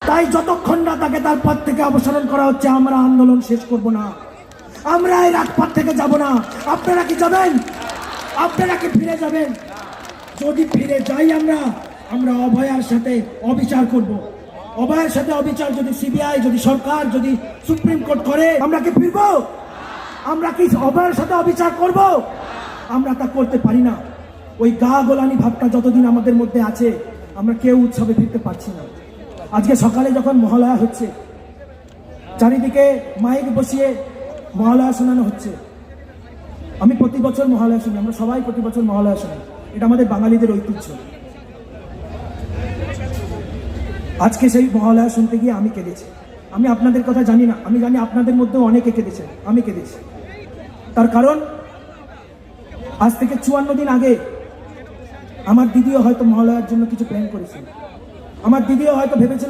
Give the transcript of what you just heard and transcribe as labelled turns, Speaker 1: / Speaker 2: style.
Speaker 1: তাই যতক্ষণ না তাকে তার পদ থেকে অপসারণ করা হচ্ছে আমরা আন্দোলন শেষ করব না, আমরা এই রাজপথ থেকে যাব না। আপনারা কি যাবেন? আপনারা কি ফিরে যাবেন? যদি ফিরে যাই আমরা অভয়ার সাথে অবিচার করব। অভয়ার সাথে অবিচার যদি সিবিআই, যদি সরকার, যদি সুপ্রিম কোর্ট করে, আমরা কি ফিরবো? আমরা কি অভয়ার সাথে অবিচার করব? আমরা তা করতে পারি না। ওই গা গোলানি ভাবটা যতদিন আমাদের মধ্যে আছে, আমরা কেউ উৎসবে ফিরতে পারছি না। আজকে সকালে যখন মহালয়া হচ্ছে, চারিদিকে মাইক বসিয়ে মহালয়া শোনানো হচ্ছে। আমি প্রতি বছর মহালয়া শুনি, আমরা সবাই প্রতি বছর মহালয়া শুনি, এটা আমাদের বাঙালিদের ঐতিহ্য। আজকে সেই মহালয়া শুনতে গিয়ে আমি কেঁদেছি। আমি আপনাদের কথা জানি না, আমি জানি আপনাদের মধ্যেও অনেকে কেঁদেছে, আমি কেঁদেছি। তার কারণ আজ থেকে 54 দিন আগে আমার দিদিও হয়তো মহালয়ার জন্য কিছু প্ল্যান করেছিল। আমার দিদিও হয়তো ভেবেছিল